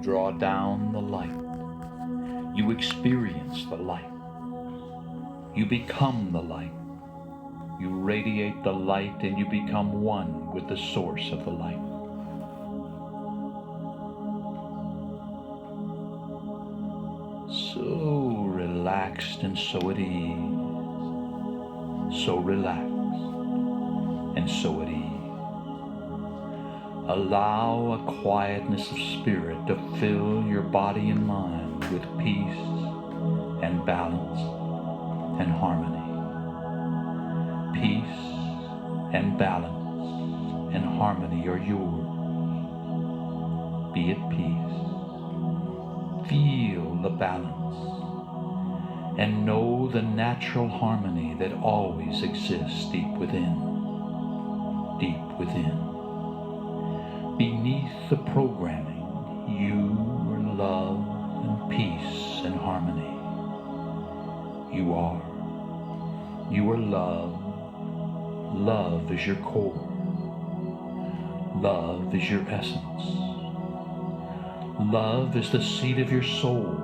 draw down the light. You experience the light. You become the light. You radiate the light and you become one with the source of the light. So relaxed and so at ease. So relaxed and so at ease. Allow a quietness of spirit to fill your body and mind with peace and balance and harmony. Peace and balance and harmony are yours. Be at peace. Feel the balance and know the natural harmony that always exists deep within. Deep within. Beneath the programming, you are love and peace and harmony. You are. You are love. Love is your core. Love is your essence. Love is the seat of your soul.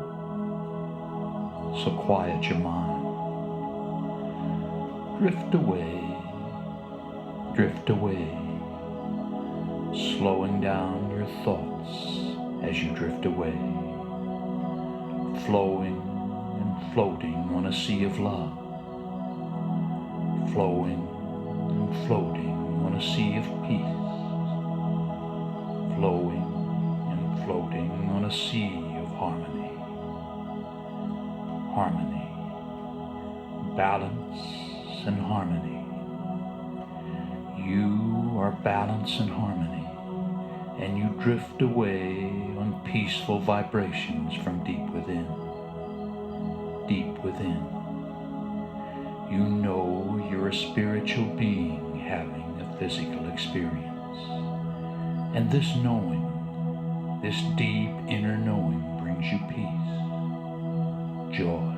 So quiet your mind. Drift away. Drift away. Slowing down your thoughts as you drift away, flowing and floating on a sea of love, flowing and floating on a sea of peace, flowing and floating on a sea of harmony, harmony, balance and harmony. You are balance and harmony. And you drift away on peaceful vibrations from deep within. Deep within. You know you're a spiritual being having a physical experience. And this knowing, this deep inner knowing brings you peace, joy.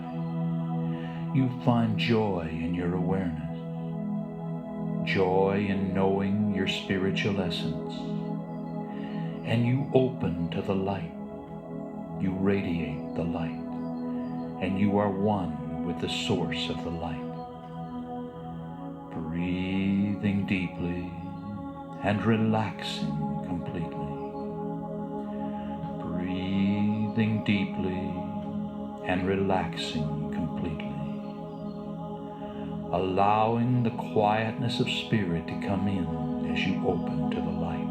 You find joy in your awareness, joy in knowing your spiritual essence. And you open to the light. You radiate the light. And you are one with the source of the light. Breathing deeply and relaxing completely. Breathing deeply and relaxing completely. Allowing the quietness of spirit to come in as you open to the light.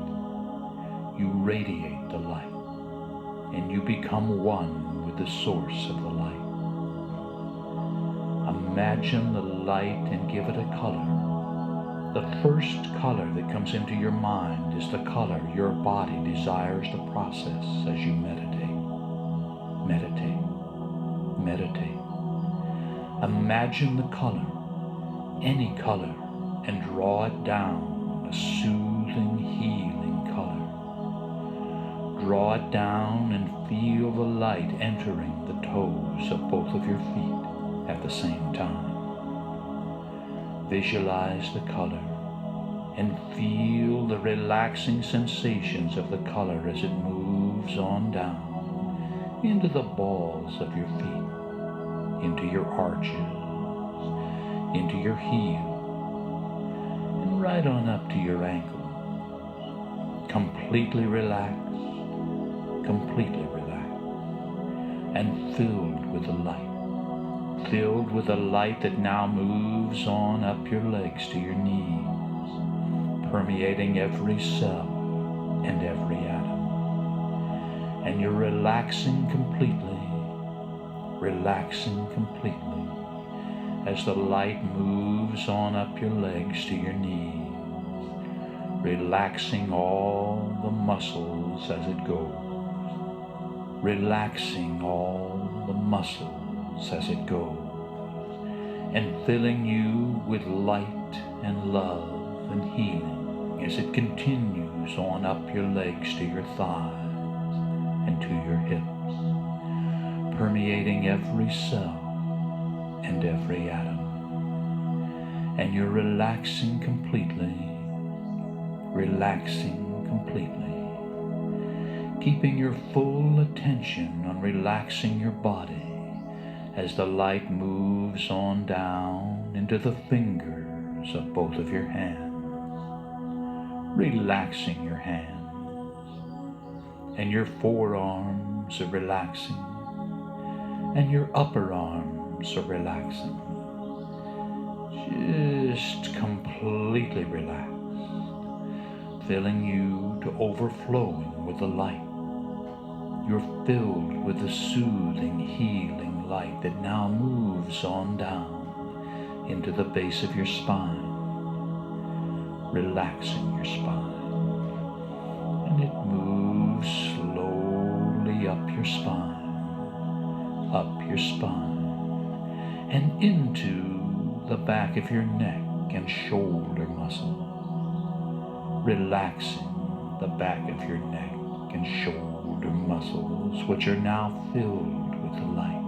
You radiate the light, and you become one with the source of the light. Imagine the light and give it a color. The first color that comes into your mind is the color your body desires to process as you meditate. Meditate. Meditate. Imagine the color, any color, and draw it down, a soothing, healing color. Draw it down and feel the light entering the toes of both of your feet at the same time. Visualize the color and feel the relaxing sensations of the color as it moves on down into the balls of your feet, into your arches, into your heels, and right on up to your ankles. Completely relaxed. Completely relaxed and filled with the light. Filled with the light that now moves on up your legs to your knees, permeating every cell and every atom. And you're relaxing completely as the light moves on up your legs to your knees, relaxing all the muscles as it goes. Relaxing all the muscles as it goes, and filling you with light and love and healing as it continues on up your legs to your thighs and to your hips, permeating every cell and every atom. And you're relaxing completely, keeping your full attention on relaxing your body as the light moves on down into the fingers of both of your hands, relaxing your hands, and your forearms are relaxing, and your upper arms are relaxing, just completely relaxed, filling you to overflowing with the light. You're filled with the soothing, healing light that now moves on down into the base of your spine, relaxing your spine. And it moves slowly up your spine, and into the back of your neck and shoulder muscles, relaxing the back of your neck and shoulder muscles, which are now filled with the light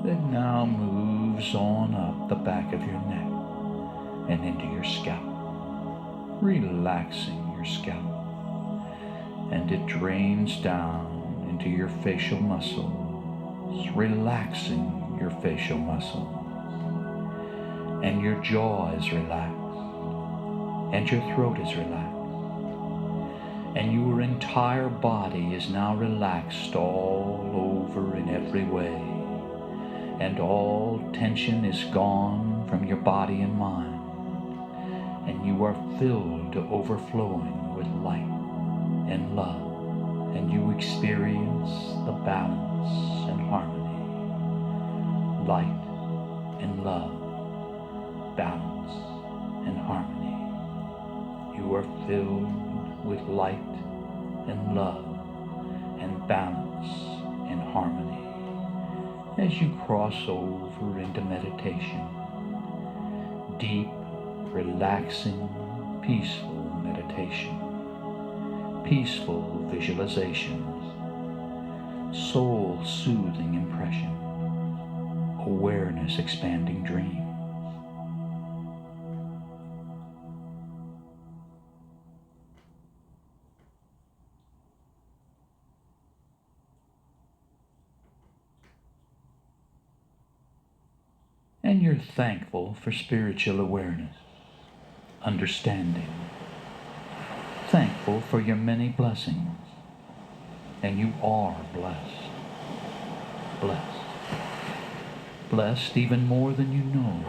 that now moves on up the back of your neck and into your scalp, relaxing your scalp, and it drains down into your facial muscles, relaxing your facial muscles, and your jaw is relaxed, and your throat is relaxed, and your entire body is now relaxed all over in every way, and all tension is gone from your body and mind, and you are filled to overflowing with light and love, and you experience the balance and harmony, light and love, balance and harmony. You are filled with light and love and balance and harmony as you cross over into meditation, deep, relaxing, peaceful meditation, peaceful visualizations, soul-soothing impression, awareness-expanding dreams. And you're thankful for spiritual awareness, understanding, thankful for your many blessings, and you are blessed, blessed even more than you know,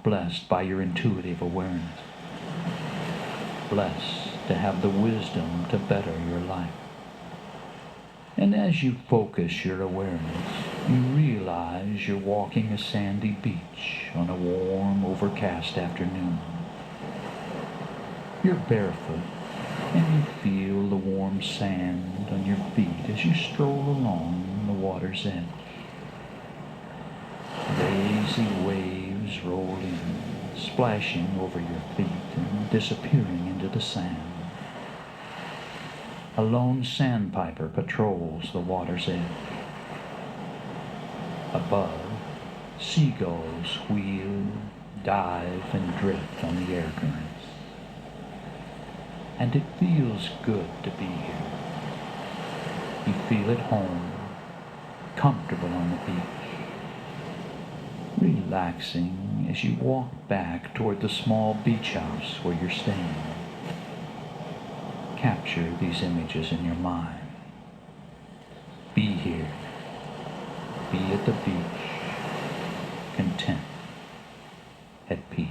blessed by your intuitive awareness, blessed to have the wisdom to better your life. And as you focus your awareness, you realize you're walking a sandy beach on a warm, overcast afternoon. You're barefoot, and you feel the warm sand on your feet as you stroll along the water's edge. Lazy waves roll in, splashing over your feet and disappearing into the sand. A lone sandpiper patrols the water's edge. Above, seagulls wheel, dive, and drift on the air currents. And it feels good to be here. You feel at home, comfortable on the beach, relaxing as you walk back toward the small beach house where you're staying. Capture these images in your mind. Be here. Be at the beach, content, at peace.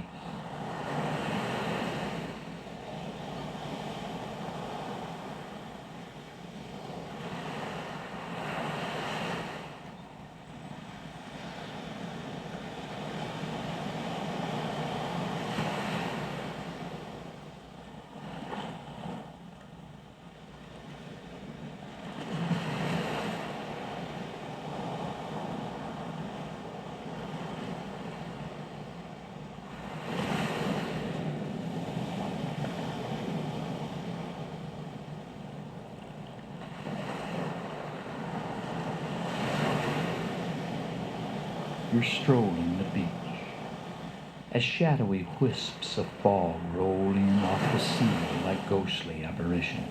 You're strolling the beach, as shadowy wisps of fog roll in off the sea like ghostly apparitions,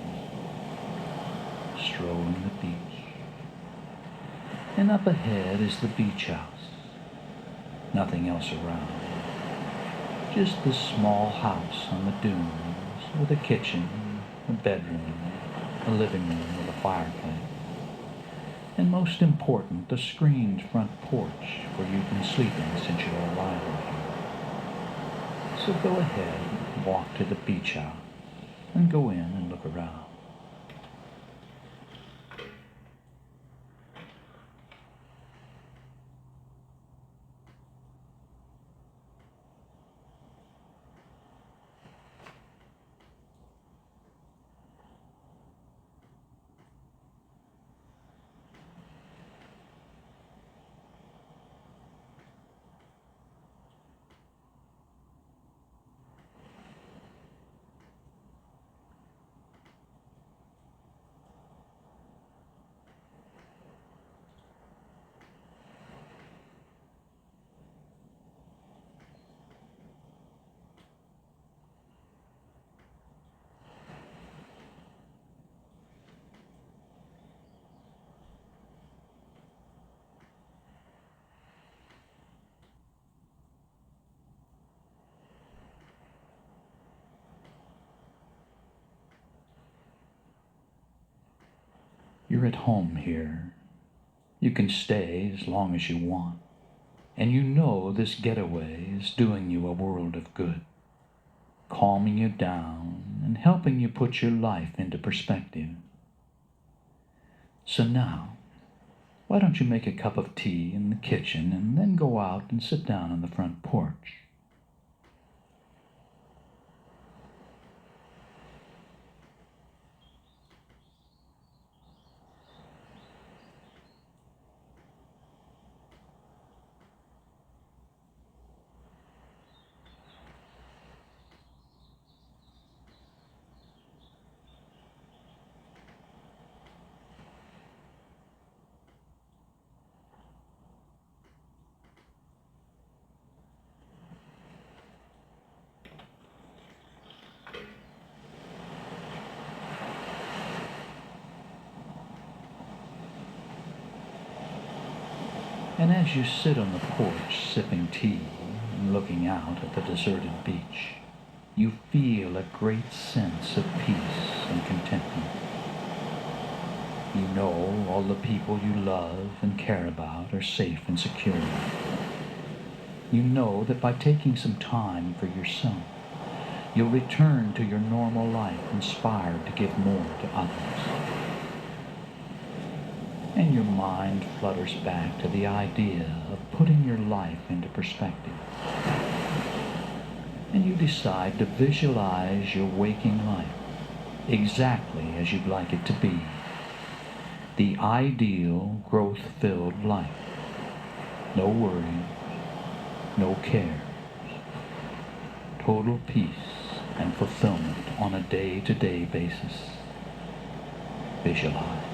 strolling the beach. And up ahead is the beach house. Nothing else around. Just this small house on the dunes with a kitchen, a bedroom, a living room with a fireplace. And most important, a screened front porch where you've been sleeping since your arrival here. So go ahead, walk to the beach house, and go in and look around. You're at home here. You can stay as long as you want. And you know this getaway is doing you a world of good, calming you down and helping you put your life into perspective. So now, why don't you make a cup of tea in the kitchen and then go out and sit down on the front porch? And as you sit on the porch sipping tea and looking out at the deserted beach, you feel a great sense of peace and contentment. You know all the people you love and care about are safe and secure. You know that by taking some time for yourself, you'll return to your normal life inspired to give more to others. And your mind flutters back to the idea of putting your life into perspective. And you decide to visualize your waking life exactly as you'd like it to be. The ideal, growth-filled life. No worries, no cares. Total peace and fulfillment on a day-to-day basis. Visualize.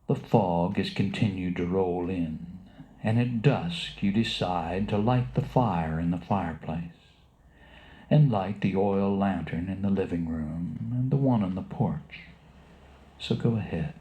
The fog has continued to roll in, and at dusk you decide to light the fire in the fireplace, and light the oil lantern in the living room and the one on the porch. So go ahead.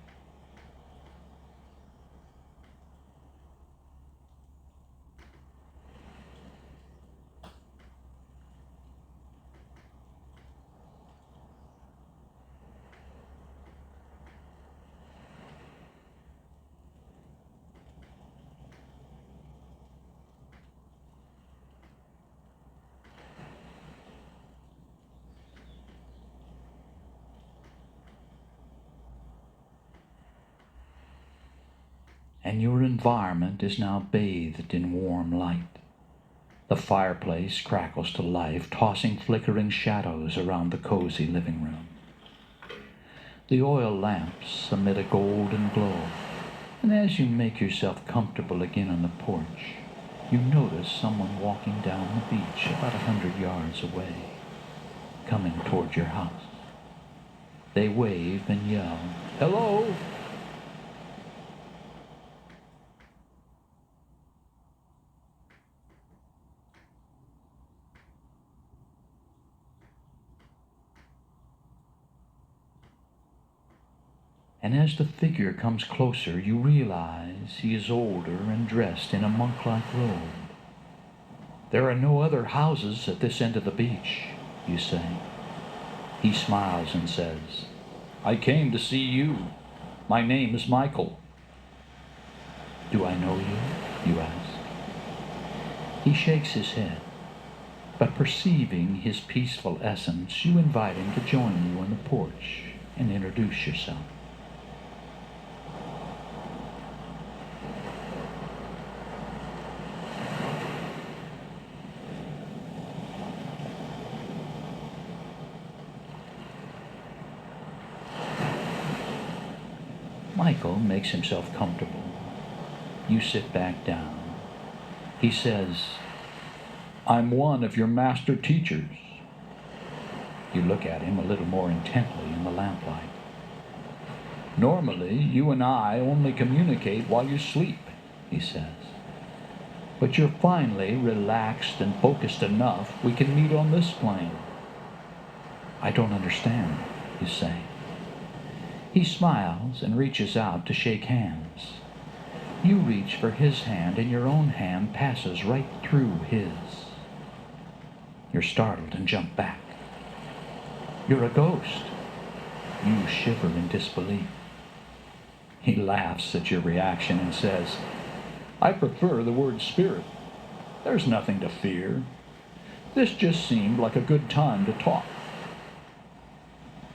and your environment is now bathed in warm light. The fireplace crackles to life, tossing flickering shadows around the cozy living room. The oil lamps emit a golden glow, and as you make yourself comfortable again on the porch, you notice someone walking down the beach about 100 yards away, coming toward your house. They wave and yell, "Hello!" And as the figure comes closer, you realize he is older and dressed in a monk-like robe. "There are no other houses at this end of the beach," you say. He smiles and says, "I came to see you. My name is Michael." "Do I know you?" you ask. He shakes his head, but perceiving his peaceful essence, you invite him to join you on the porch and introduce yourself. Michael makes himself comfortable. You sit back down. He says, "I'm one of your master teachers." You look at him a little more intently in the lamplight. "Normally, you and I only communicate while you sleep," he says. "But you're finally relaxed and focused enough we can meet on this plane." "I don't understand," you say. He smiles and reaches out to shake hands. You reach for his hand, and your own hand passes right through his. You're startled and jump back. "You're a ghost." You shiver in disbelief. He laughs at your reaction and says, "I prefer the word spirit. There's nothing to fear. This just seemed like a good time to talk."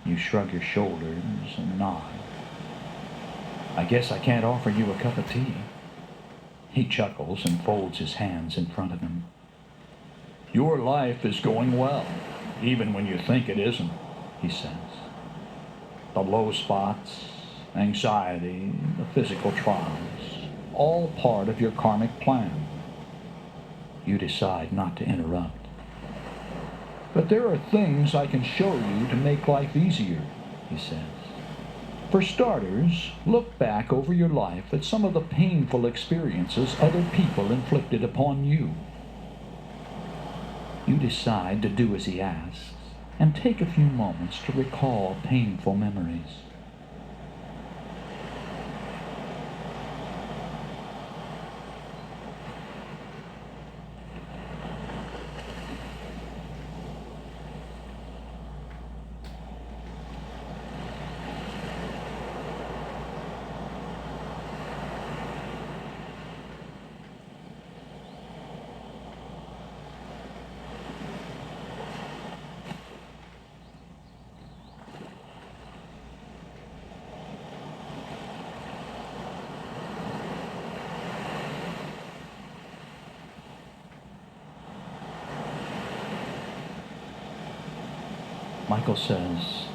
You shrug your shoulders and nod. "I guess I can't offer you a cup of tea." He chuckles and folds his hands in front of him. "Your life is going well, even when you think it isn't," he says. "The low spots, anxiety, the physical trials, all part of your karmic plan." You decide not to interrupt. "But there are things I can show you to make life easier," he says. "For starters, look back over your life at some of the painful experiences other people inflicted upon you." You decide to do as he asks and take a few moments to recall painful memories. Michael says,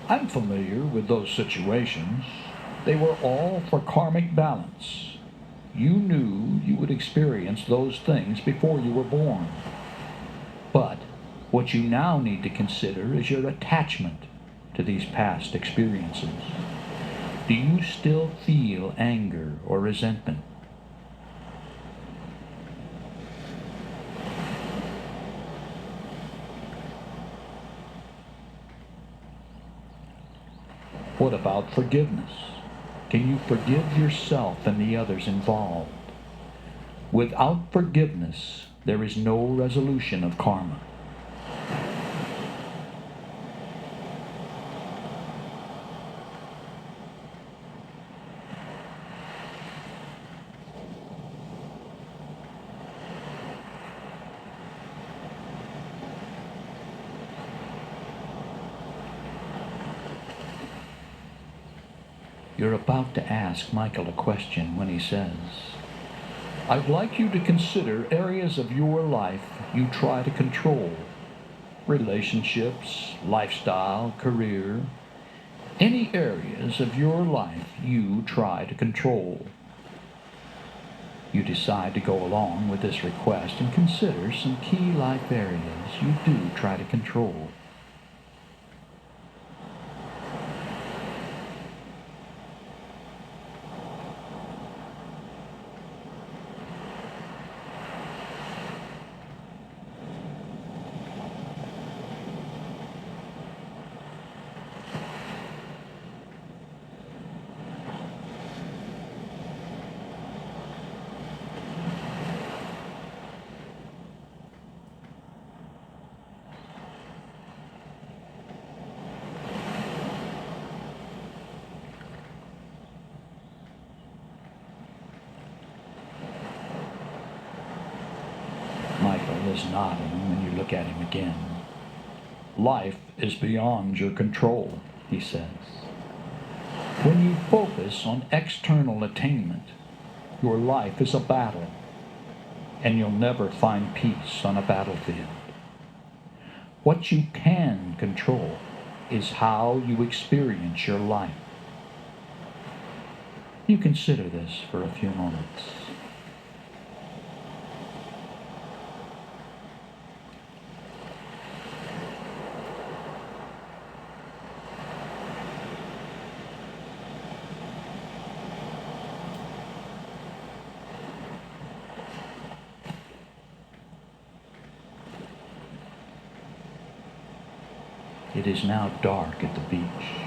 "I'm familiar with those situations. They were all for karmic balance. You knew you would experience those things before you were born. But what you now need to consider is your attachment to these past experiences. Do you still feel anger or resentment?" What about forgiveness? Can you forgive yourself and the others involved? Without forgiveness, there is no resolution of karma. You're about to ask Michael a question when he says, I'd like you to consider areas of your life you try to control. Relationships, lifestyle, career, any areas of your life you try to control. You decide to go along with this request and consider some key life areas you do try to control. Michael is nodding when you look at him again. Life is beyond your control, he says. When you focus on external attainment, your life is a battle, and you'll never find peace on a battlefield. What you can control is how you experience your life. You consider this for a few moments. It is now dark at the beach,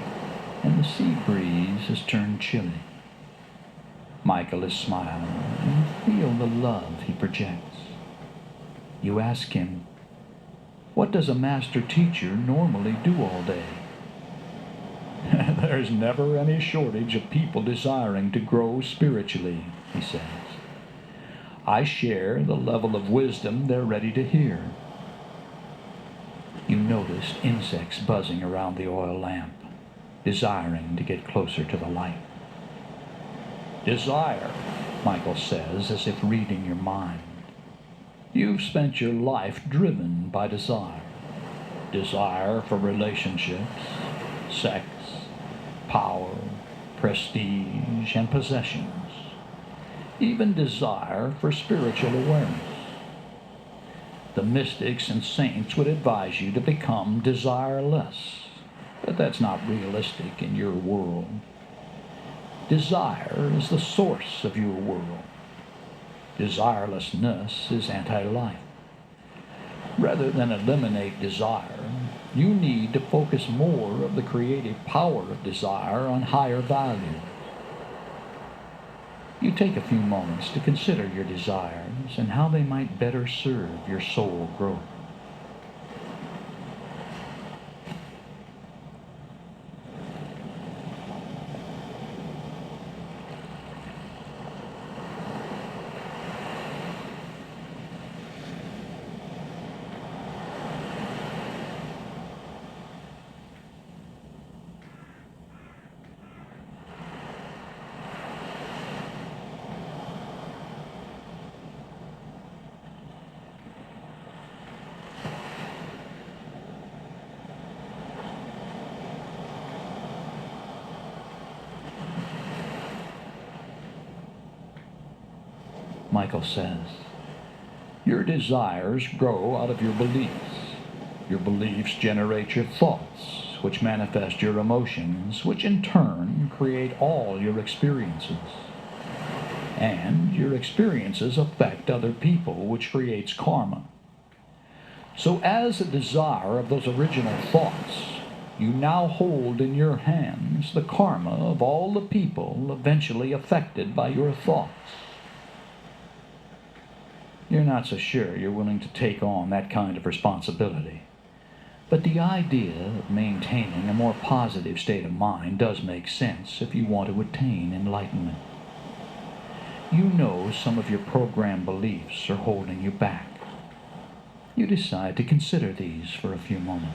and the sea breeze has turned chilly. Michael is smiling, and you feel the love he projects. You ask him, what does a master teacher normally do all day? There's never any shortage of people desiring to grow spiritually, he says. I share the level of wisdom they're ready to hear. You noticed insects buzzing around the oil lamp, desiring to get closer to the light. Desire, Michael says, as if reading your mind. You've spent your life driven by desire. Desire for relationships, sex, power, prestige, and possessions. Even desire for spiritual awareness. The mystics and saints would advise you to become desireless, but that's not realistic in your world. Desire is the source of your world. Desirelessness is anti-life. Rather than eliminate desire, you need to focus more of the creative power of desire on higher values. You take a few moments to consider your desires and how they might better serve your soul growth. Michael says, your desires grow out of your beliefs. Your beliefs generate your thoughts, which manifest your emotions, which in turn create all your experiences. And your experiences affect other people, which creates karma. So as a desire of those original thoughts, you now hold in your hands the karma of all the people eventually affected by your thoughts. You're not so sure you're willing to take on that kind of responsibility. But the idea of maintaining a more positive state of mind does make sense if you want to attain enlightenment. You know some of your programmed beliefs are holding you back. You decide to consider these for a few moments.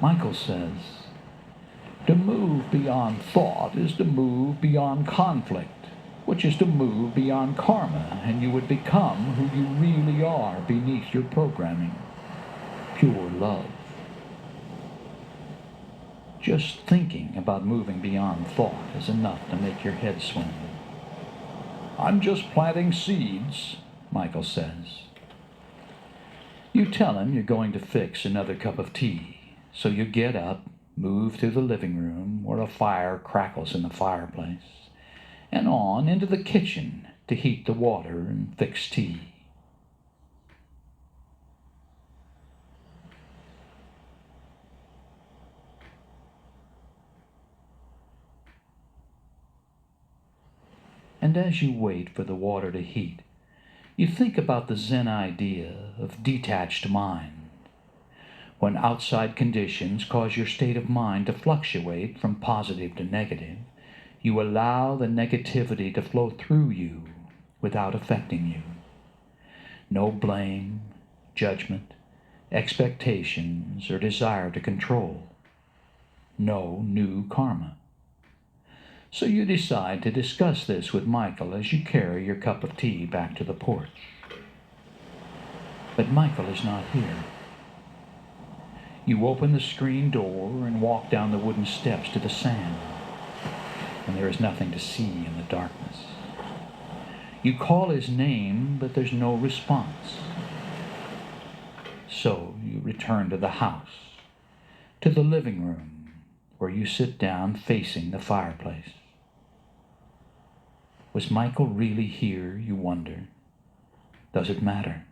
Michael says, to move beyond thought is to move beyond conflict, which is to move beyond karma, and you would become who you really are beneath your programming. Pure love. Just thinking about moving beyond thought is enough to make your head swim. I'm just planting seeds, Michael says. You tell him you're going to fix another cup of tea, so you get up, move through the living room where a fire crackles in the fireplace, and on into the kitchen to heat the water and fix tea. And as you wait for the water to heat, you think about the Zen idea of detached mind. When outside conditions cause your state of mind to fluctuate from positive to negative, you allow the negativity to flow through you without affecting you. No blame, judgment, expectations, or desire to control. No new karma. So you decide to discuss this with Michael as you carry your cup of tea back to the porch. But Michael is not here. You open the screen door and walk down the wooden steps to the sand, and there is nothing to see in the darkness. You call his name, but there's no response. So you return to the house, to the living room, where you sit down facing the fireplace. Was Michael really here, you wonder? Does it matter?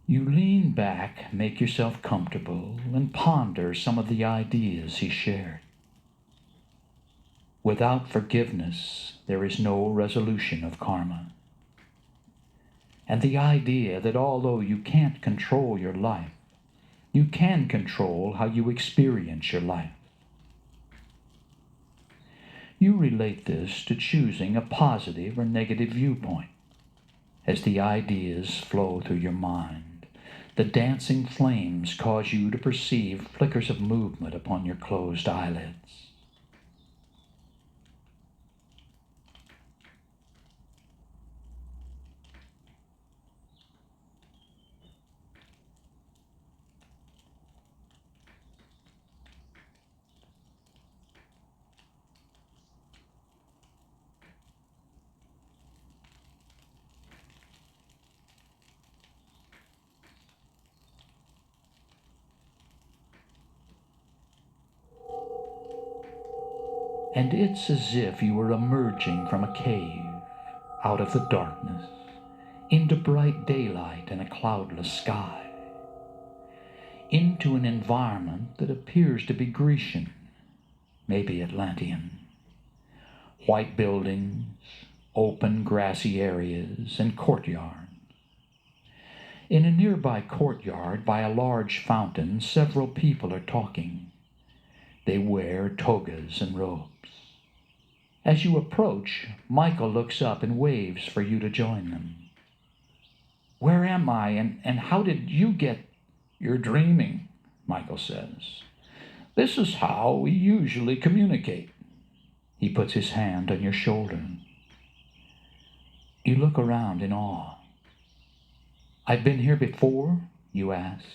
You lean back, make yourself comfortable, and ponder some of the ideas he shared. Without forgiveness, there is no resolution of karma. And the idea that although you can't control your life, you can control how you experience your life. You relate this to choosing a positive or negative viewpoint. As the ideas flow through your mind, the dancing flames cause you to perceive flickers of movement upon your closed eyelids. And it's as if you were emerging from a cave, out of the darkness, into bright daylight and a cloudless sky, into an environment that appears to be Grecian, maybe Atlantean. White buildings, open grassy areas, and courtyards. In a nearby courtyard by a large fountain, several people are talking. They wear togas and robes. As you approach, Michael looks up and waves for you to join them. Where am I, and how did you get... You're dreaming, Michael says. This is how we usually communicate. He puts his hand on your shoulder. You look around in awe. I've been here before, you ask.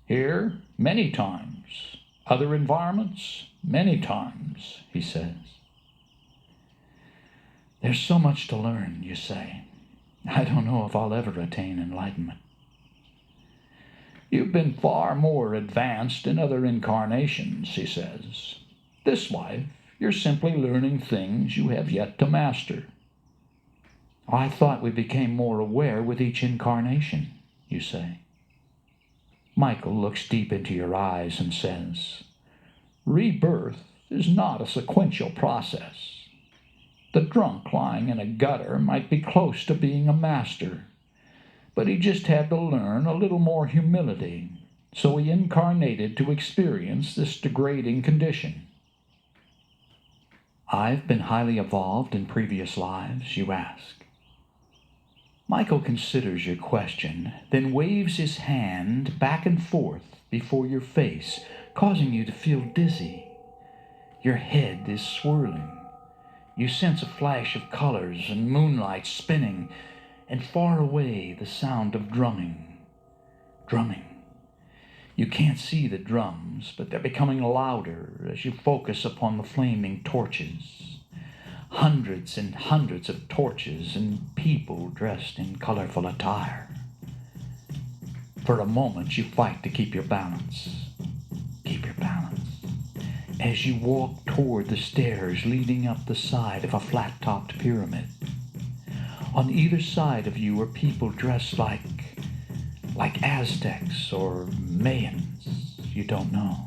Here, many times. Other environments, many times, he says. There's so much to learn, you say. I don't know if I'll ever attain enlightenment. You've been far more advanced in other incarnations, he says. This life, you're simply learning things you have yet to master. I thought we became more aware with each incarnation, you say. Michael looks deep into your eyes and says, rebirth is not a sequential process. The drunk lying in a gutter might be close to being a master, but he just had to learn a little more humility so he incarnated to experience this degrading condition. I've been highly evolved in previous lives, you ask. Michael considers your question, then waves his hand back and forth before your face, causing you to feel dizzy. Your head is swirling. You sense a flash of colors and moonlight spinning, and far away the sound of drumming. Drumming. You can't see the drums, but they're becoming louder as you focus upon the flaming torches. Hundreds and hundreds of torches and people dressed in colorful attire. For a moment you fight to keep your balance. Keep your balance. As you walk toward the stairs leading up the side of a flat-topped pyramid. On either side of you are people dressed like Aztecs or Mayans. You don't know.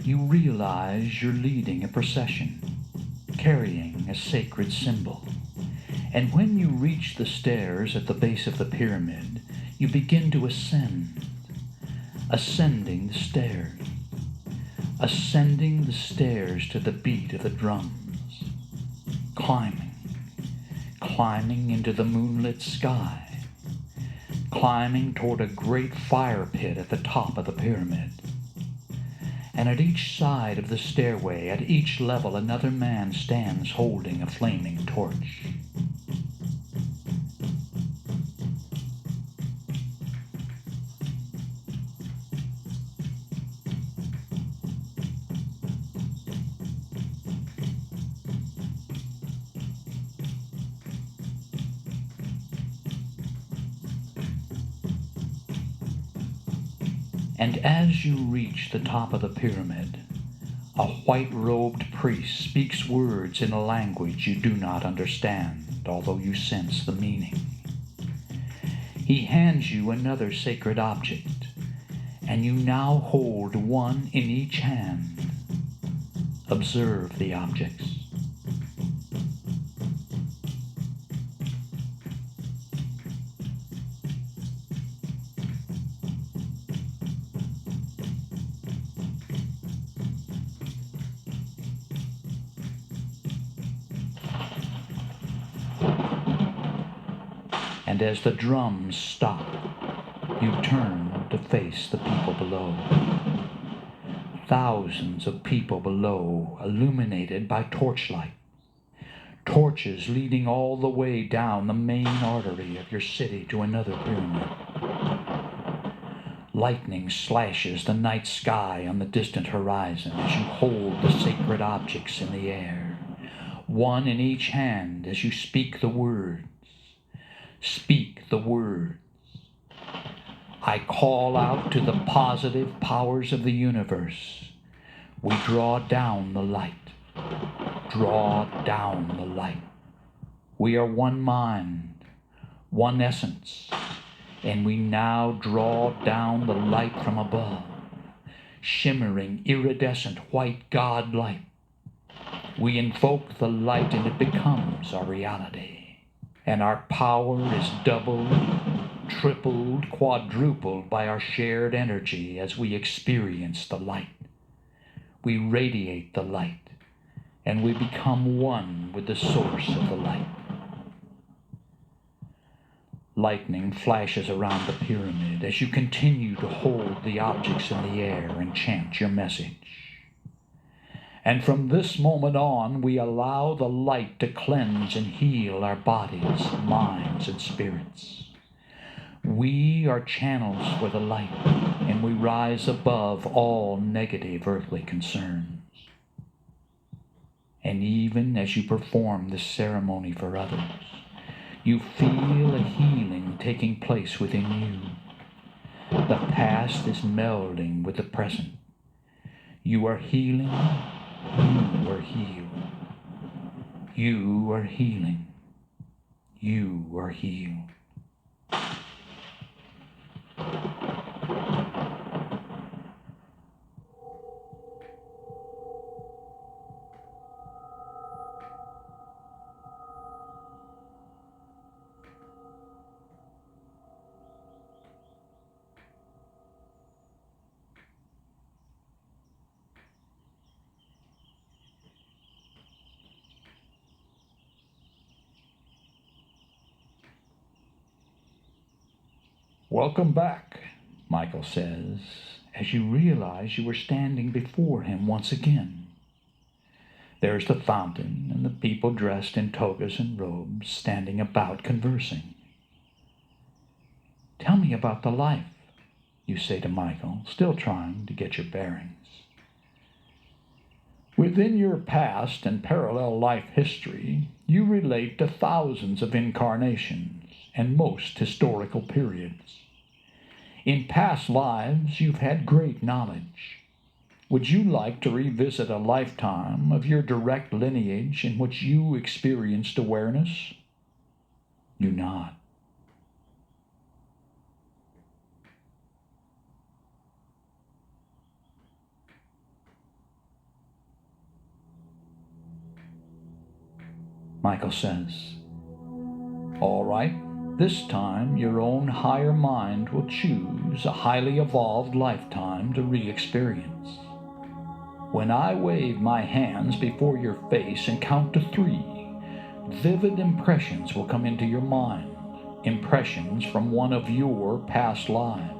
You realize you're leading a procession, carrying a sacred symbol. And when you reach the stairs at the base of the pyramid, you begin to ascend, ascending the stairs to the beat of the drums, climbing into the moonlit sky, climbing toward a great fire pit at the top of the pyramid. And at each side of the stairway, at each level, another man stands holding a flaming torch. And as you reach the top of the pyramid, a white-robed priest speaks words in a language you do not understand, although you sense the meaning. He hands you another sacred object, and you now hold one in each hand. Observe the objects. And as the drums stop, you turn to face the people below. Thousands of people below, illuminated by torchlight. Torches leading all the way down the main artery of your city to another pyramid. Lightning slashes the night sky on the distant horizon as you hold the sacred objects in the air, one in each hand as you speak the words. Speak the words. I call out to the positive powers of the universe. We draw down the light. Draw down the light. We are one mind, one essence, and we now draw down the light from above, shimmering, iridescent white God light. We invoke the light and it becomes our reality. And our power is doubled, tripled, quadrupled by our shared energy as we experience the light. We radiate the light, and we become one with the source of the light. Lightning flashes around the pyramid as you continue to hold the objects in the air and chant your message. And from this moment on, we allow the light to cleanse and heal our bodies, minds, and spirits. We are channels for the light, and we rise above all negative earthly concerns. And even as you perform this ceremony for others, you feel a healing taking place within you. The past is melding with the present. You are healing. You are healed. You are healing. You are healed. Welcome back, Michael says, as you realize you are standing before him once again. There's the fountain and the people dressed in togas and robes standing about conversing. Tell me about the life, you say to Michael, still trying to get your bearings. Within your past and parallel life history, you relate to thousands of incarnations and most historical periods. In past lives, you've had great knowledge. Would you like to revisit a lifetime of your direct lineage in which you experienced awareness? You nod. Michael says, all right, this time your own higher mind will choose a highly evolved lifetime to re-experience. When I wave my hands before your face and count to 3, vivid impressions will come into your mind, impressions from one of your past lives.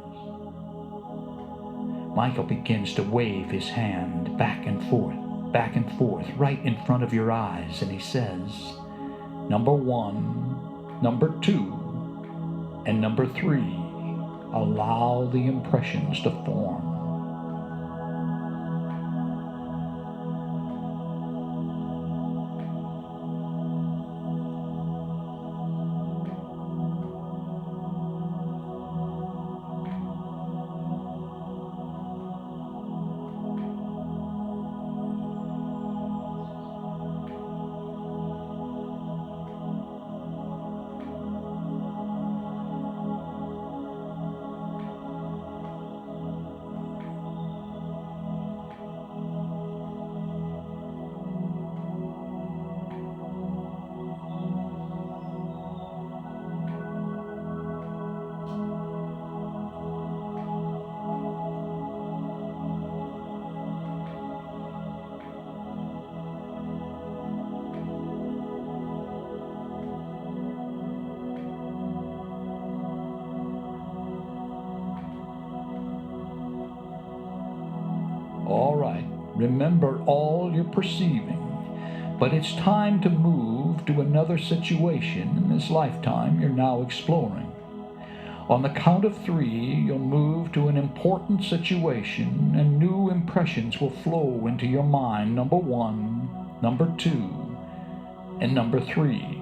Michael begins to wave his hand back and forth, right in front of your eyes, and he says, number 1, number 2, and number 3. Allow the impressions to form. All right, remember all you're perceiving, but it's time to move to another situation in this lifetime you're now exploring. On the count of 3, you'll move to an important situation and new impressions will flow into your mind. Number 1, number 2, and number 3.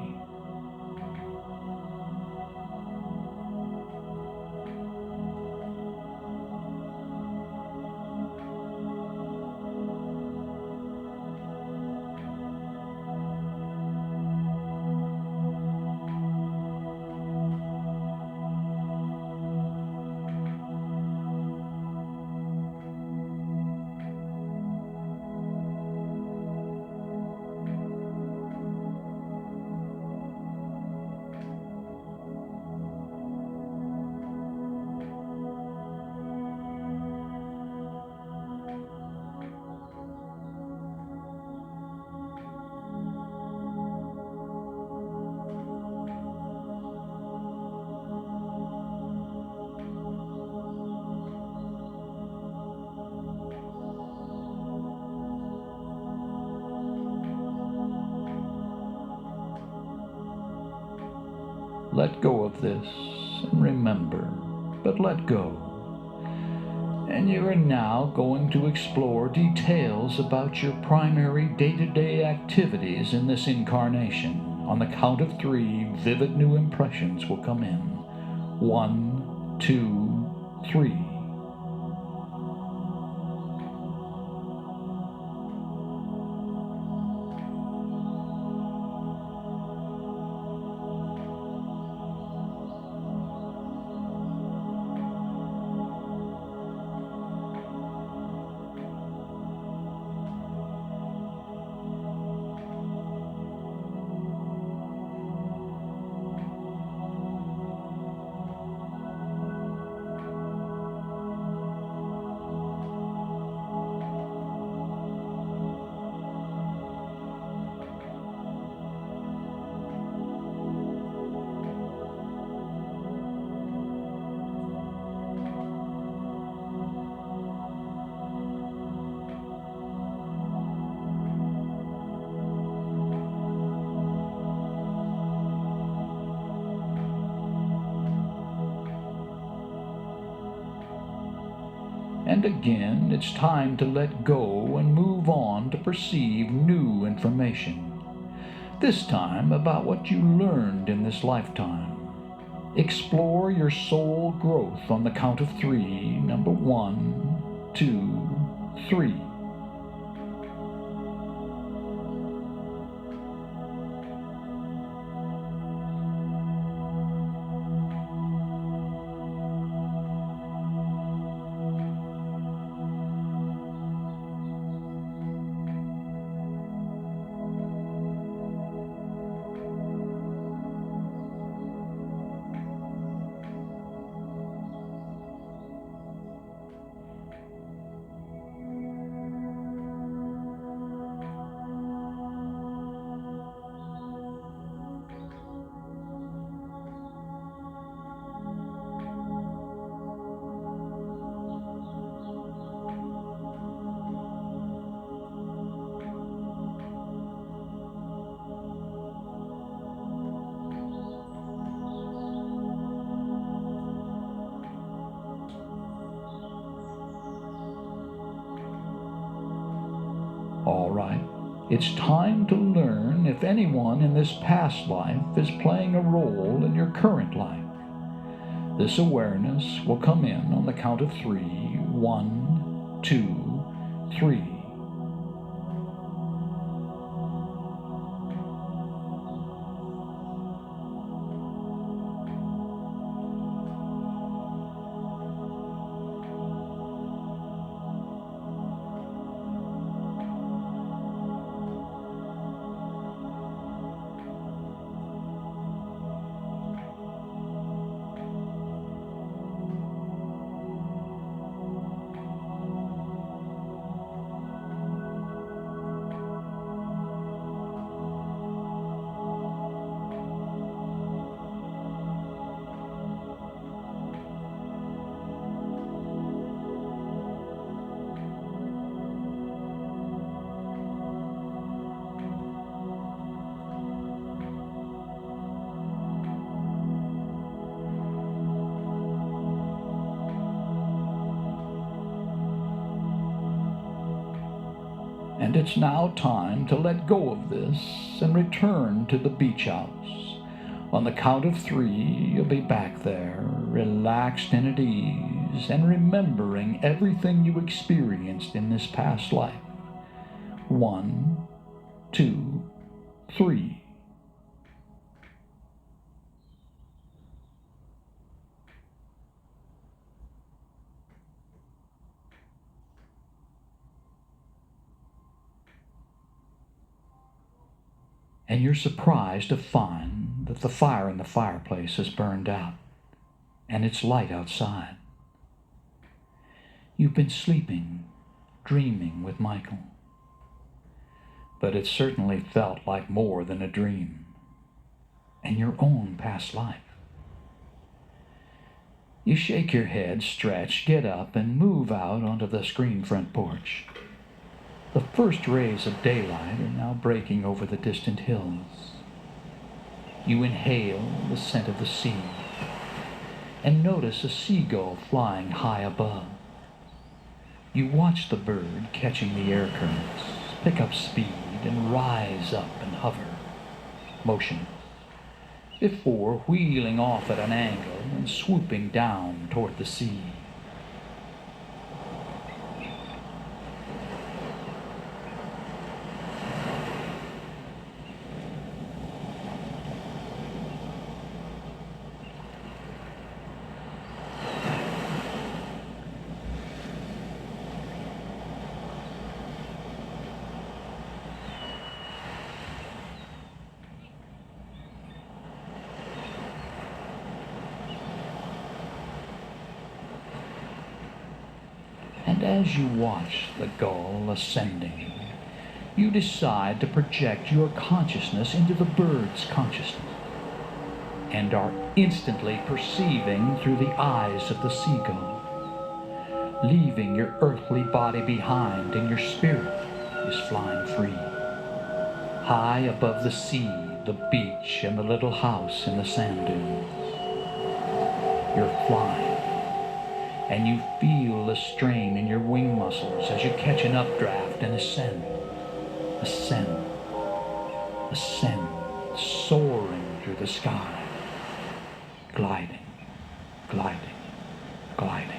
Let go of this and remember, but let go. And you are now going to explore details about your primary day-to-day activities in this incarnation. On the count of 3, vivid new impressions will come in. 1, 2, 3. And again, it's time to let go and move on to perceive new information. This time about what you learned in this lifetime. Explore your soul growth on the count of 3. Number 1, 2, 3. All right, it's time to learn if anyone in this past life is playing a role in your current life. This awareness will come in on the count of 3. 1, 2, 3. And it's now time to let go of this and return to the beach house. On the count of 3, you'll be back there, relaxed and at ease, and remembering everything you experienced in this past life. 1, 2, 3. And you're surprised to find that the fire in the fireplace has burned out, and it's light outside. You've been sleeping, dreaming with Michael. But it certainly felt like more than a dream, and your own past life. You shake your head, stretch, get up, and move out onto the screen front porch. The first rays of daylight are now breaking over the distant hills. You inhale the scent of the sea and notice a seagull flying high above. You watch the bird catching the air currents, pick up speed and rise up and hover, motionless, before wheeling off at an angle and swooping down toward the sea. And as you watch the gull ascending, you decide to project your consciousness into the bird's consciousness, and are instantly perceiving through the eyes of the seagull, leaving your earthly body behind, and your spirit is flying free. High above the sea, the beach, and the little house in the sand dunes. You're flying. and you feel the strain in your wing muscles as you catch an updraft and ascend, ascend, ascend, soaring through the sky, gliding, gliding, gliding.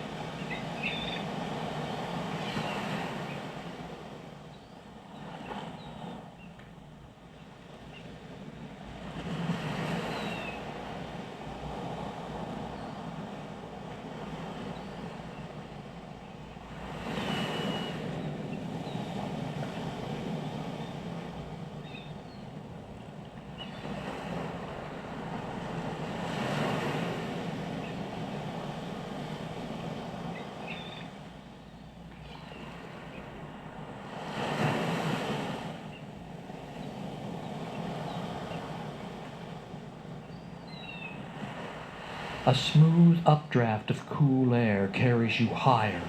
A smooth updraft of cool air carries you higher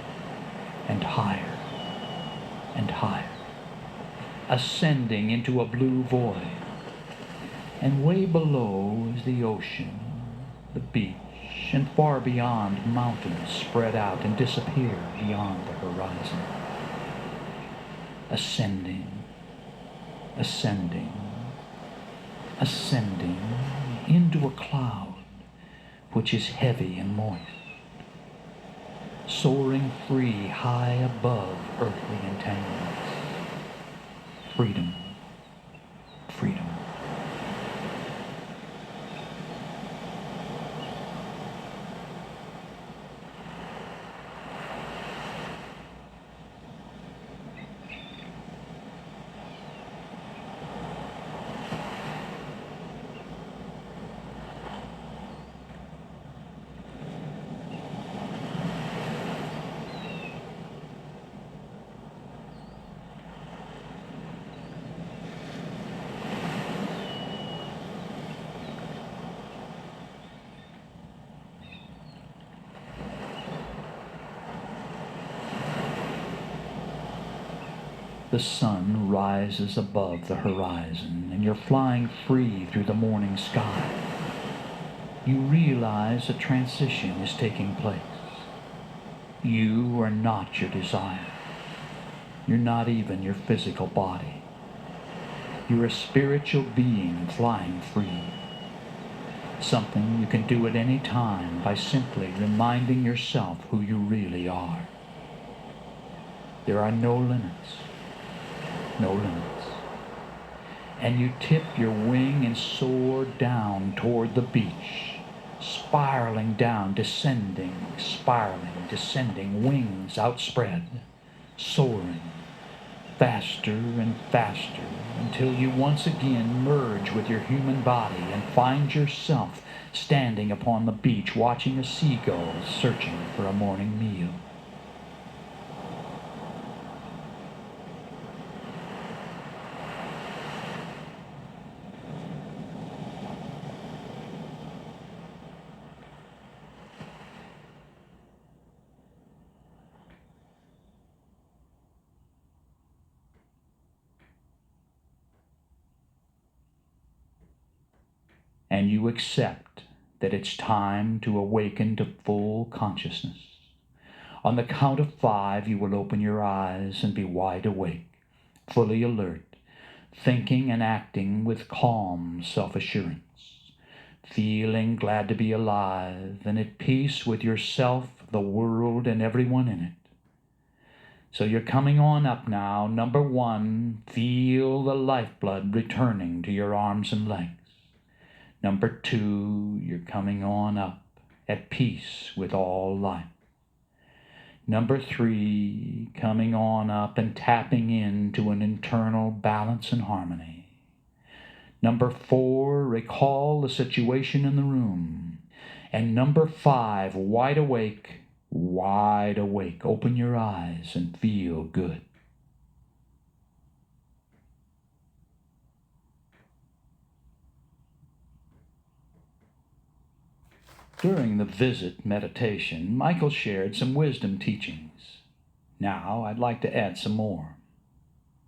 and higher and higher, ascending into a blue void. And way below is the ocean, the beach, and far beyond mountains spread out and disappear beyond the horizon. Ascending, ascending, ascending into a cloud which is heavy and moist, soaring free high above earthly entanglements. Freedom, freedom. The sun rises above the horizon, and you're flying free through the morning sky. You realize a transition is taking place. You are not your desire. You're not even your physical body. You're a spiritual being flying free. Something you can do at any time by simply reminding yourself who you really are. There are no limits. No limits. And you tip your wing and soar down toward the beach, spiraling down, descending, spiraling, descending, wings outspread, soaring, faster and faster, until you once again merge with your human body and find yourself standing upon the beach watching a seagull searching for a morning meal. And you accept that it's time to awaken to full consciousness. On the count of 5, you will open your eyes and be wide awake, fully alert, thinking and acting with calm self-assurance, feeling glad to be alive and at peace with yourself, the world, and everyone in it. So you're coming on up now. Number 1, feel the lifeblood returning to your arms and legs. Number 2, you're coming on up at peace with all life. Number 3, coming on up and tapping into an internal balance and harmony. Number 4, recall the situation in the room. And number 5, wide awake, wide awake. Open your eyes and feel good. During the visit meditation, Michael shared some wisdom teachings. Now I'd like to add some more.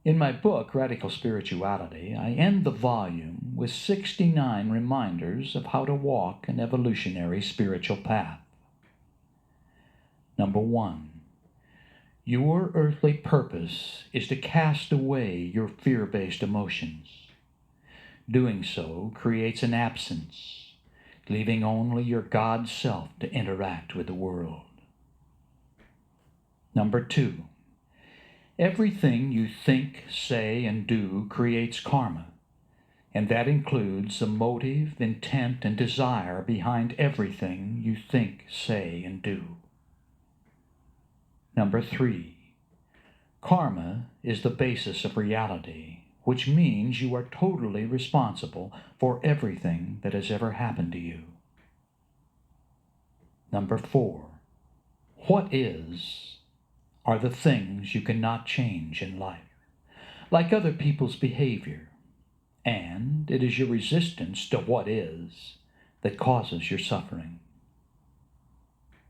In my book, Radical Spirituality, I end the volume with 69 reminders of how to walk an evolutionary spiritual path. Number 1. Your earthly purpose is to cast away your fear-based emotions. Doing so creates an absence, leaving only your God self to interact with the world. Number 2. Everything you think, say, and do creates karma, and that includes the motive, intent, and desire behind everything you think, say, and do. Number 3. Karma is the basis of reality, which means you are totally responsible for everything that has ever happened to you. Number 4. What is are the things you cannot change in life, like other people's behavior, and it is your resistance to what is that causes your suffering.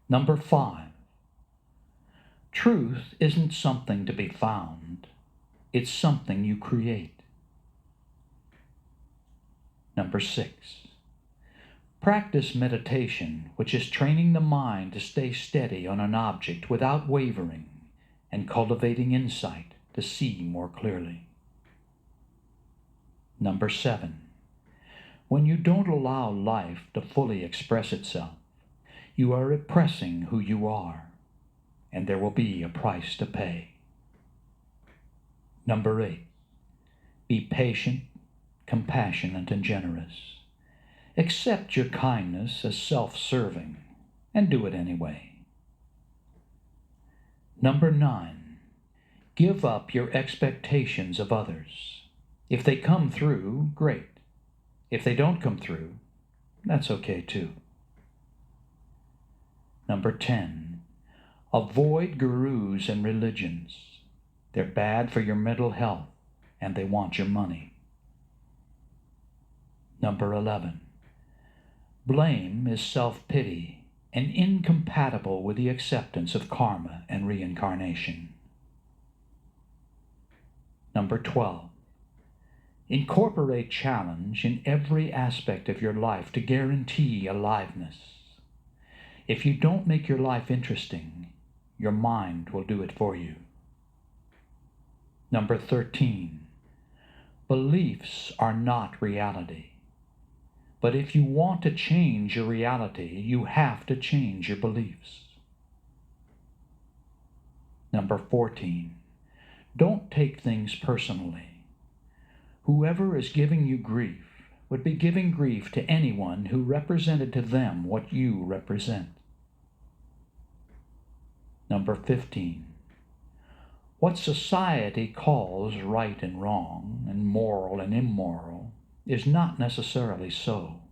Number 5. Truth isn't something to be found, it's something you create. Number 6. Practice meditation, which is training the mind to stay steady on an object without wavering and cultivating insight to see more clearly. Number 7. When you don't allow life to fully express itself, you are repressing who you are, and there will be a price to pay. Number 8. Be patient, compassionate, and generous. Accept your kindness as self-serving, and do it anyway. Number 9. Give up your expectations of others. If they come through, great. If they don't come through, that's okay too. Number 10. Avoid gurus and religions. They're bad for your mental health, and they want your money. Number 11. Blame is self-pity and incompatible with the acceptance of karma and reincarnation. Number 12. Incorporate challenge in every aspect of your life to guarantee aliveness. If you don't make your life interesting, your mind will do it for you. Number 13. Beliefs are not reality. But if you want to change your reality, you have to change your beliefs. Number 14. Don't take things personally. Whoever is giving you grief would be giving grief to anyone who represented to them what you represent. Number 15. What society calls right and wrong, and moral and immoral, is not necessarily so.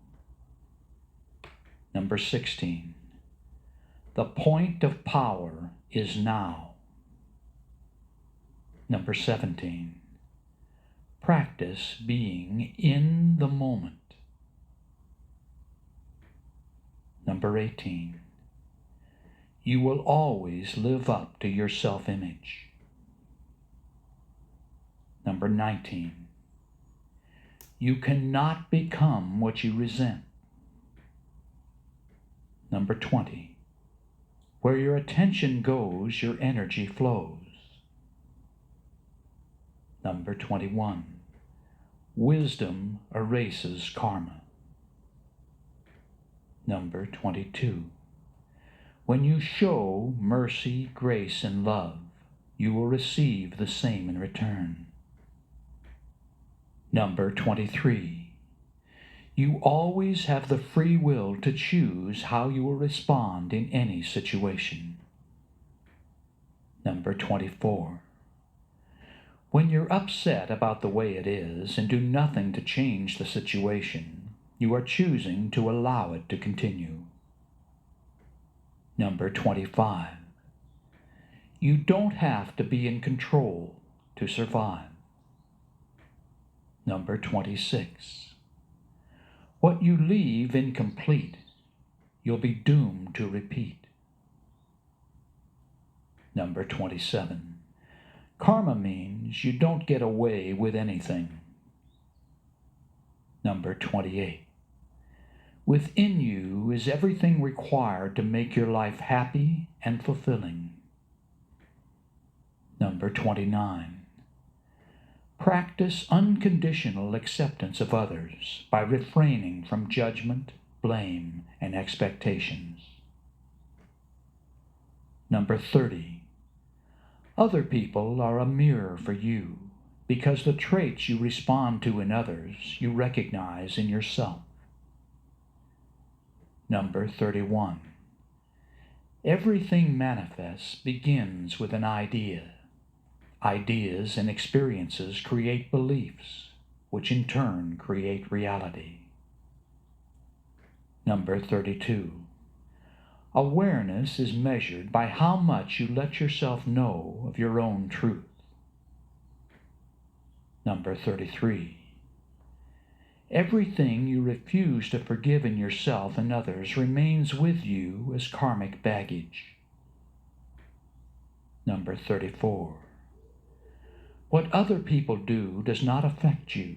Number 16. The point of power is now. Number 17. Practice being in the moment. Number 18. You will always live up to your self-image. Number 19. You cannot become what you resent. Number 20. Where your attention goes, your energy flows. Number 21. Wisdom erases karma. Number 22. When you show mercy, grace, and love, you will receive the same in return. Number 23. You always have the free will to choose how you will respond in any situation. Number 24. When you're upset about the way it is and do nothing to change the situation, you are choosing to allow it to continue. Number 25. You don't have to be in control to survive. Number 26. What you leave incomplete, you'll be doomed to repeat. Number 27. Karma means you don't get away with anything. Number 28. Within you is everything required to make your life happy, and fulfilling. Number 29. Practice unconditional acceptance of others by refraining from judgment, blame, and expectations. Number 30. Other people are a mirror for you because the traits you respond to in others you recognize in yourself. Number 31. Everything manifests begins with an idea. Ideas and experiences create beliefs, which in turn create reality. Number 32. Awareness is measured by how much you let yourself know of your own truth. Number 33. Everything you refuse to forgive in yourself and others remains with you as karmic baggage. Number 34. What other people do does not affect you.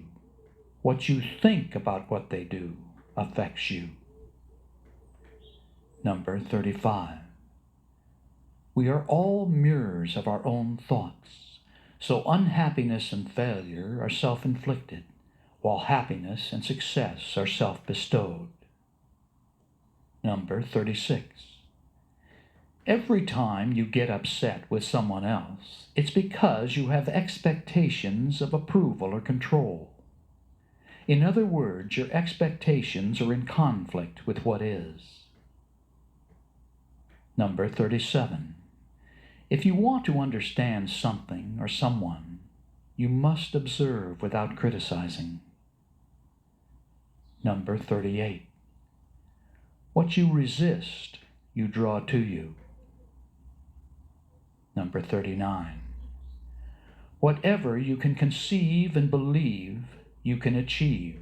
What you think about what they do affects you. Number 35. We are all mirrors of our own thoughts, so unhappiness and failure are self-inflicted, while happiness and success are self-bestowed. Number 36. Every time you get upset with someone else, it's because you have expectations of approval or control. In other words, your expectations are in conflict with what is. Number 37. If you want to understand something or someone, you must observe without criticizing. Number 38. What you resist, you draw to you. Number 39. Whatever you can conceive and believe, you can achieve,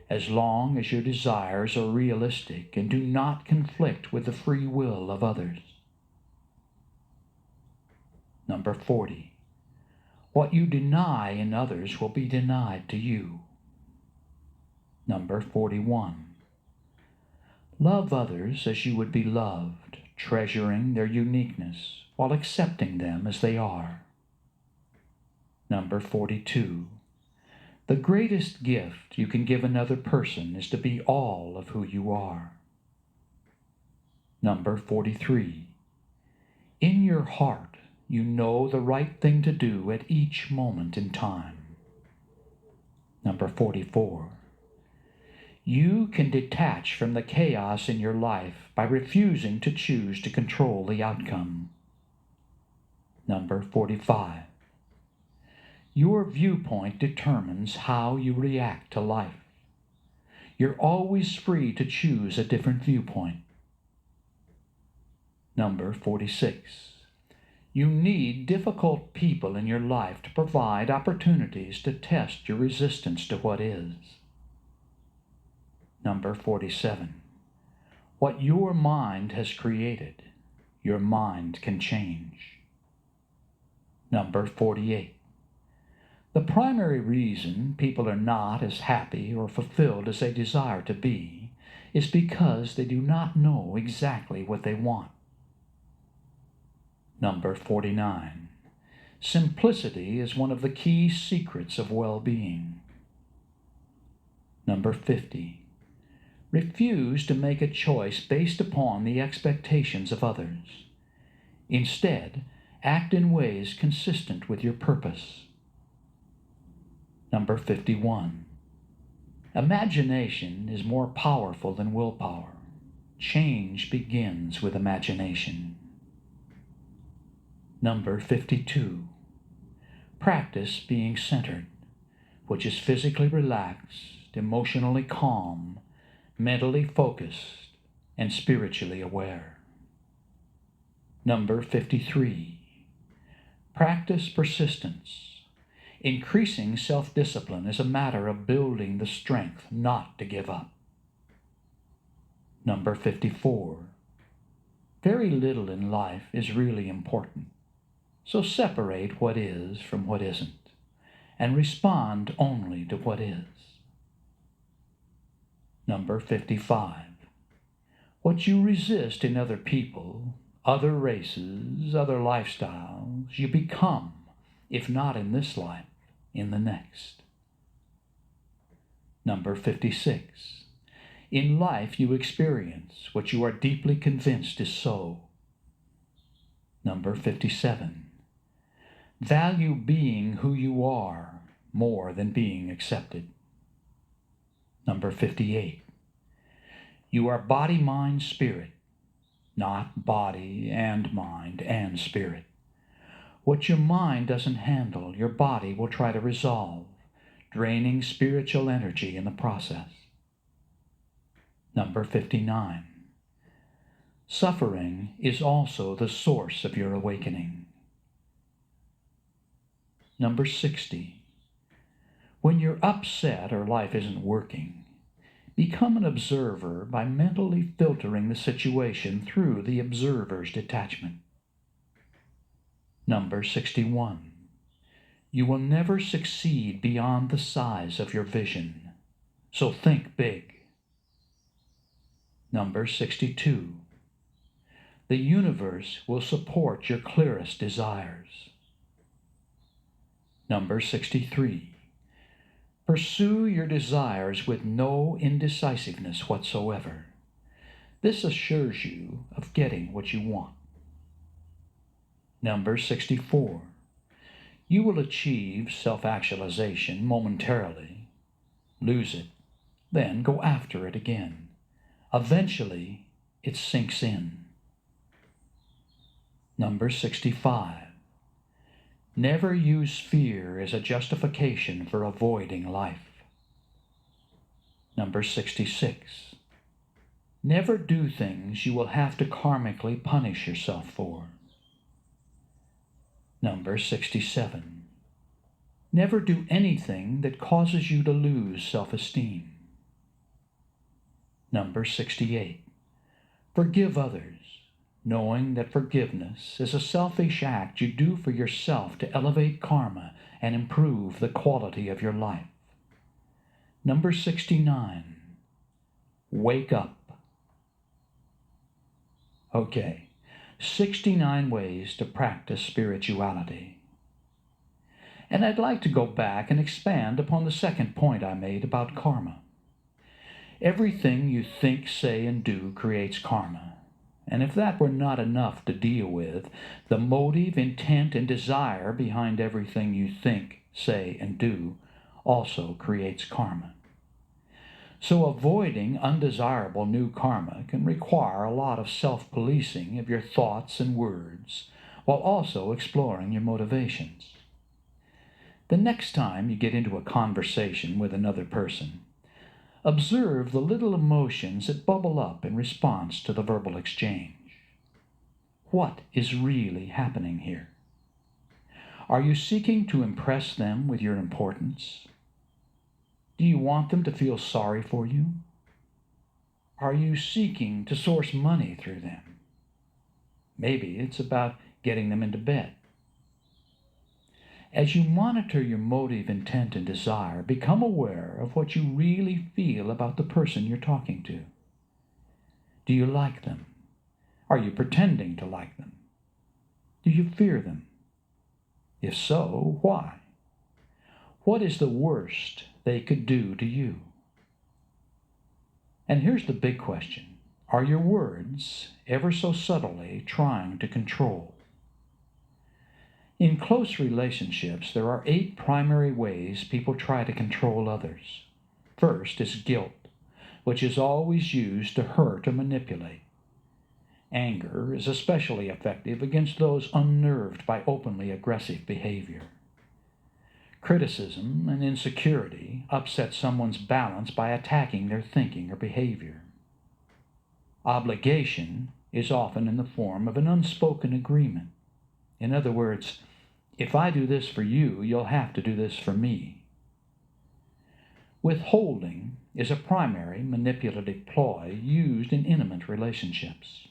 as long as your desires are realistic and do not conflict with the free will of others. Number 40. What you deny in others will be denied to you. Number 41. Love others as you would be loved, treasuring their uniqueness while accepting them as they are. Number 42. The greatest gift you can give another person is to be all of who you are. Number 43. In your heart, you know the right thing to do at each moment in time. Number 44. You can detach from the chaos in your life by refusing to choose to control the outcome. Number 45. Your viewpoint determines how you react to life. You're always free to choose a different viewpoint. Number 46. You need difficult people in your life to provide opportunities to test your resistance to what is. Number 47. What your mind has created, your mind can change. Number 48. The primary reason people are not as happy or fulfilled as they desire to be is because they do not know exactly what they want. Number 49. Simplicity is one of the key secrets of well-being. Number 50. Refuse to make a choice based upon the expectations of others. Instead, act in ways consistent with your purpose. Number 51. Imagination is more powerful than willpower. Change begins with imagination. Number 52. Practice being centered, which is physically relaxed, emotionally calm, mentally focused, and spiritually aware. Number 53. Practice persistence. Increasing self-discipline is a matter of building the strength not to give up. Number 54. Very little in life is really important, so separate what is from what isn't, and respond only to what is. Number 55. What you resist in other people, other races, other lifestyles. You become, if not in this life, in the next. Number 56. In life you experience what you are deeply convinced is so. Number 57. Value being who you are more than being accepted. Number 58. You are body, mind, spirit, not body and mind and spirit. What your mind doesn't handle, your body will try to resolve, draining spiritual energy in the process. Number 59. Suffering is also the source of your awakening. Number 60. When you're upset or life isn't working, become an observer by mentally filtering the situation through the observer's detachment. Number 61. You will never succeed beyond the size of your vision, so think big. Number 62. The universe will support your clearest desires. Number 63. Pursue your desires with no indecisiveness whatsoever. This assures you of getting what you want. Number 64. You will achieve self-actualization momentarily, lose it, then go after it again. Eventually, it sinks in. Number 65. Never use fear as a justification for avoiding life. Number 66. Never do things you will have to karmically punish yourself for. Number 67. Never do anything that causes you to lose self-esteem. Number 68. Forgive others, knowing that forgiveness is a selfish act you do for yourself to elevate karma and improve the quality of your life. Number 69. Wake up. Okay, 69 ways to practice spirituality. And I'd like to go back and expand upon the second point I made about karma. Everything you think, say, and do creates karma. And if that were not enough to deal with, the motive, intent, and desire behind everything you think, say, and do also creates karma. So avoiding undesirable new karma can require a lot of self-policing of your thoughts and words, while also exploring your motivations. The next time you get into a conversation with another person, observe the little emotions that bubble up in response to the verbal exchange. What is really happening here? Are you seeking to impress them with your importance? Do you want them to feel sorry for you? Are you seeking to source money through them? Maybe it's about getting them into bed. As you monitor your motive, intent, and desire, become aware of what you really feel about the person you're talking to. Do you like them? Are you pretending to like them? Do you fear them? If so, why? What is the worst they could do to you? And here's the big question. Are your words ever so subtly trying to control? In close relationships, there are 8 primary ways people try to control others. First is guilt, which is always used to hurt or manipulate. Anger is especially effective against those unnerved by openly aggressive behavior. Criticism and insecurity upset someone's balance by attacking their thinking or behavior. Obligation is often in the form of an unspoken agreement. In other words, if I do this for you, you'll have to do this for me. Withholding is a primary manipulative ploy used in intimate relationships.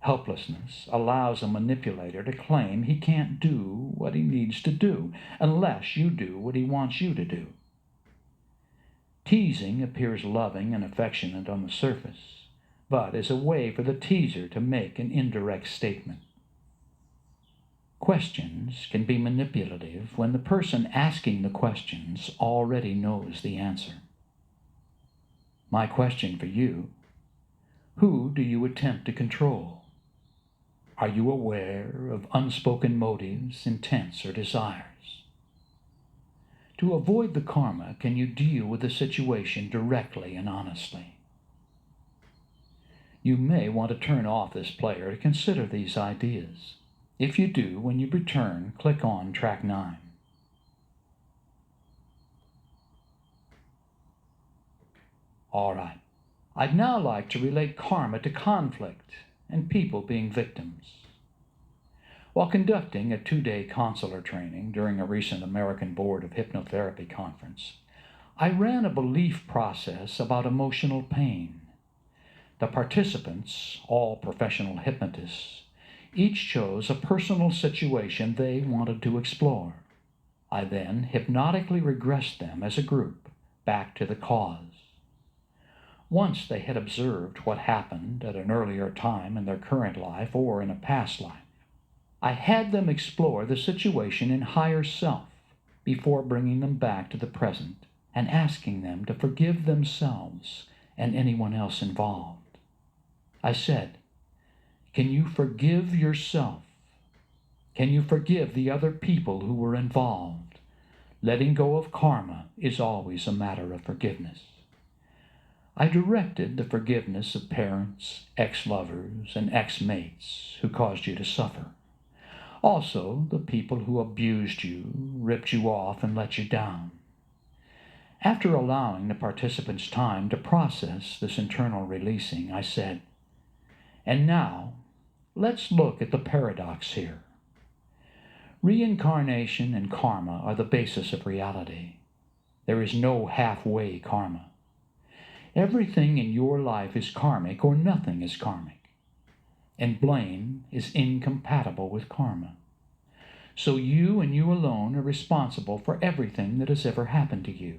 Helplessness allows a manipulator to claim he can't do what he needs to do unless you do what he wants you to do. Teasing appears loving and affectionate on the surface, but as a way for the teaser to make an indirect statement. Questions can be manipulative when the person asking the questions already knows the answer. My question for you: who do you attempt to control? Are you aware of unspoken motives, intents, or desires? To avoid the karma, can you deal with the situation directly and honestly? You may want to turn off this player to consider these ideas. If you do, when you return, click on track 9. All right. I'd now like to relate karma to conflict and people being victims. While conducting a 2-day counselor training during a recent American Board of Hypnotherapy conference, I ran a belief process about emotional pain. The participants, all professional hypnotists, each chose a personal situation they wanted to explore. I then hypnotically regressed them as a group back to the cause. Once they had observed what happened at an earlier time in their current life or in a past life, I had them explore the situation in higher self before bringing them back to the present and asking them to forgive themselves and anyone else involved. I said, can you forgive yourself? Can you forgive the other people who were involved? Letting go of karma is always a matter of forgiveness. I directed the forgiveness of parents, ex-lovers, and ex-mates who caused you to suffer. Also, the people who abused you, ripped you off, and let you down. After allowing the participants time to process this internal releasing, I said, and now, let's look at the paradox here. Reincarnation and karma are the basis of reality. There is no halfway karma. Everything in your life is karmic or nothing is karmic. And blame is incompatible with karma. So you and you alone are responsible for everything that has ever happened to you.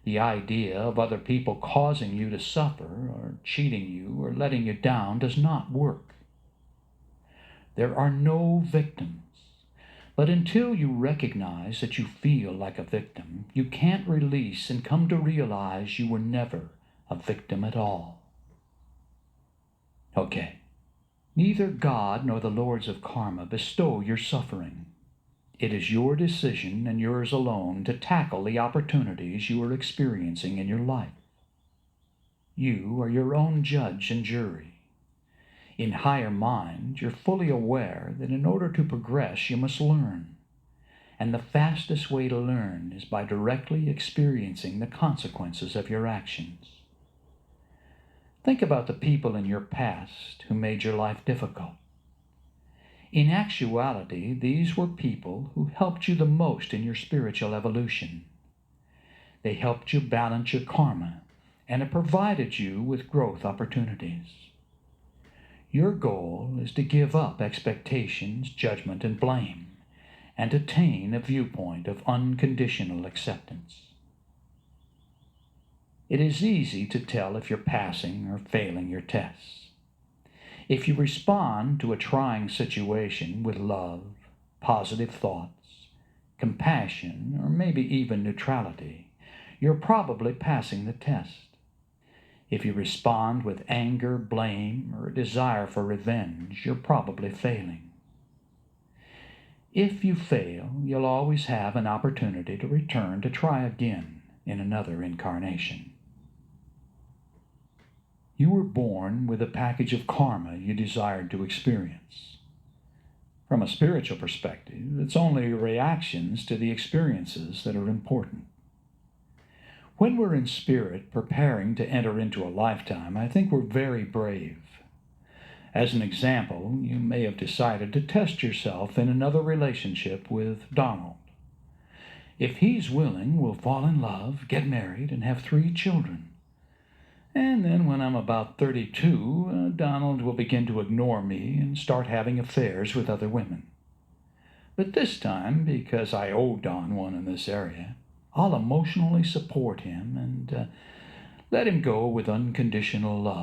The idea of other people causing you to suffer or cheating you or letting you down does not work. There are no victims. But until you recognize that you feel like a victim, you can't release and come to realize you were never a victim at all. Okay. Neither God nor the lords of karma bestow your suffering. It is your decision and yours alone to tackle the opportunities you are experiencing in your life. You are your own judge and jury. In higher mind, you're fully aware that in order to progress, you must learn. And the fastest way to learn is by directly experiencing the consequences of your actions. Think about the people in your past who made your life difficult. In actuality, these were people who helped you the most in your spiritual evolution. They helped you balance your karma, and it provided you with growth opportunities. Your goal is to give up expectations, judgment, and blame, and attain a viewpoint of unconditional acceptance. It is easy to tell if you're passing or failing your tests. If you respond to a trying situation with love, positive thoughts, compassion, or maybe even neutrality, you're probably passing the test. If you respond with anger, blame, or a desire for revenge, you're probably failing. If you fail, you'll always have an opportunity to return to try again in another incarnation. You were born with a package of karma you desired to experience. From a spiritual perspective, it's only reactions to the experiences that are important. When we're in spirit preparing to enter into a lifetime, I think we're very brave. As an example, you may have decided to test yourself in another relationship with Donald. If he's willing, we'll fall in love, get married, and have 3 children. And then when I'm about 32, Donald will begin to ignore me and start having affairs with other women. But this time, because I owe Don one in this area, I'll emotionally support him and let him go with unconditional love.